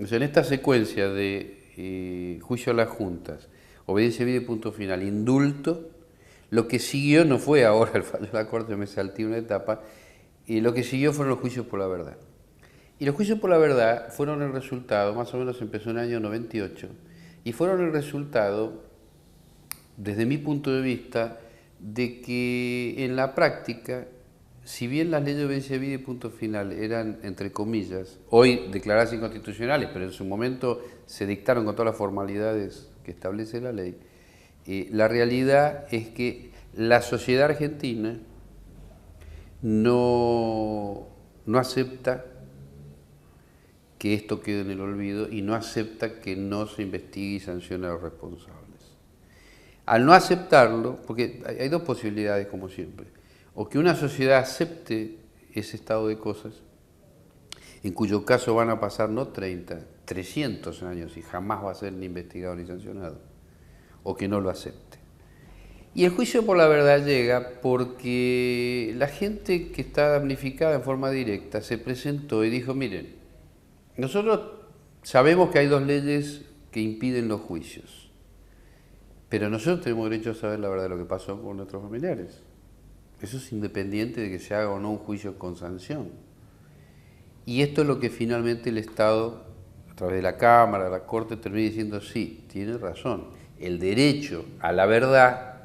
O sea, en esta secuencia de juicio a las juntas, obediencia debida y punto final, indulto, lo que siguió no fue ahora el fallo de la Corte, me salté una etapa, y lo que siguió fueron los juicios por la verdad. Y los juicios por la verdad fueron el resultado, más o menos empezó en el año 98, y fueron el resultado, desde mi punto de vista, de que en la práctica, si bien las leyes de obediencia debida y punto final eran, entre comillas, hoy declaradas inconstitucionales, pero en su momento se dictaron con todas las formalidades que establece la ley, la realidad es que la sociedad argentina no acepta que esto quede en el olvido y no acepta que no se investigue y sancione a los responsables. Al no aceptarlo, porque hay dos posibilidades como siempre, o que una sociedad acepte ese estado de cosas, en cuyo caso van a pasar no 30, 300 años y jamás va a ser ni investigado ni sancionado, o que no lo acepte. Y el juicio por la verdad llega porque la gente que está damnificada en forma directa se presentó y dijo, miren, nosotros sabemos que hay dos leyes que impiden los juicios, pero nosotros tenemos derecho a saber la verdad de lo que pasó con nuestros familiares. Eso es independiente de que se haga o no un juicio con sanción. Y esto es lo que finalmente el Estado, a través de la Cámara, de la Corte, termina diciendo, sí, tiene razón. El derecho a la verdad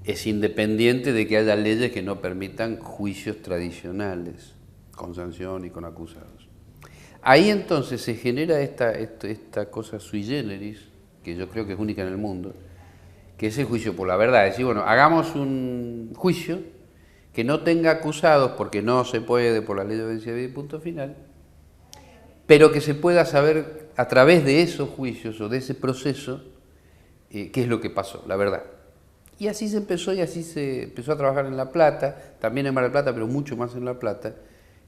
es independiente de que haya leyes que no permitan juicios tradicionales, con sanción y con acusados. Ahí entonces se genera esta cosa sui generis, que yo creo que es única en el mundo, que es el juicio por la verdad. Es decir, bueno, hagamos un juicio que no tenga acusados, porque no se puede por la ley de obediencia debida y punto final, pero que se pueda saber a través de esos juicios o de ese proceso qué es lo que pasó, la verdad. Y así se empezó y así se empezó a trabajar en La Plata, también en Mar del Plata, pero mucho más en La Plata,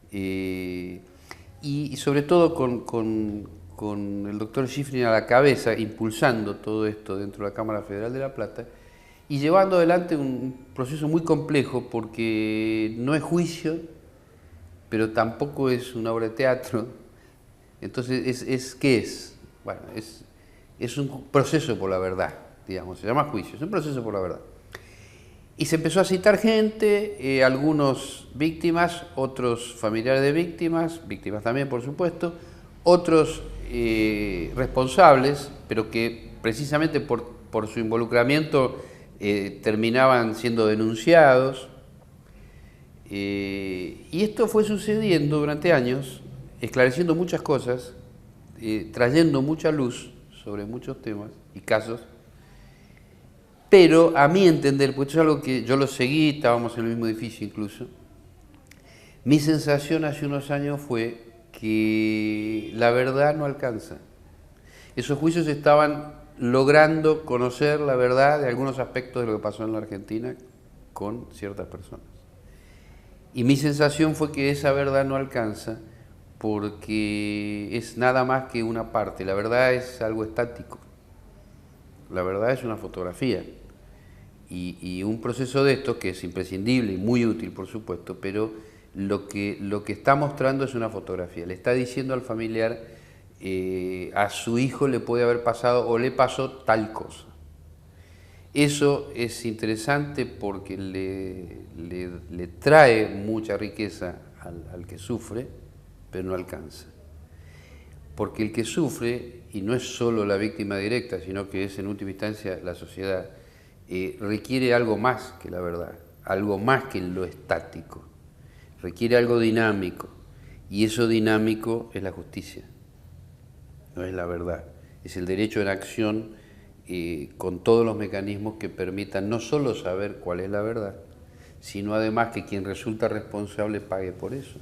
y sobre todo con el doctor Schifrin a la cabeza, impulsando todo esto dentro de la Cámara Federal de La Plata, y llevando adelante un proceso muy complejo porque no es juicio, pero tampoco es una obra de teatro. Entonces, ¿qué es? Bueno, es un proceso por la verdad, digamos, se llama juicio, es un proceso por la verdad. Y se empezó a citar gente, algunos víctimas, otros familiares de víctimas también por supuesto, otros responsables, pero que precisamente por su involucramiento terminaban siendo denunciados. Y esto fue sucediendo durante años, esclareciendo muchas cosas, trayendo mucha luz sobre muchos temas y casos. Pero a mi entender, pues esto es algo que yo lo seguí, estábamos en el mismo edificio incluso, mi sensación hace unos años fue que la verdad no alcanza. Esos juicios estaban logrando conocer la verdad de algunos aspectos de lo que pasó en la Argentina con ciertas personas. Y mi sensación fue que esa verdad no alcanza porque es nada más que una parte. La verdad es algo estático. La verdad es una fotografía. Y un proceso de estos que es imprescindible y muy útil, por supuesto, pero lo que está mostrando es una fotografía. Le está diciendo al familiar, a su hijo le puede haber pasado o le pasó tal cosa. Eso es interesante porque le trae mucha riqueza al que sufre, pero no alcanza. Porque el que sufre, y no es solo la víctima directa, sino que es en última instancia la sociedad, requiere algo más que la verdad, algo más que lo estático, requiere algo dinámico, y eso dinámico es la justicia, no es la verdad, es el derecho en acción con todos los mecanismos que permitan no solo saber cuál es la verdad, sino además que quien resulta responsable pague por eso.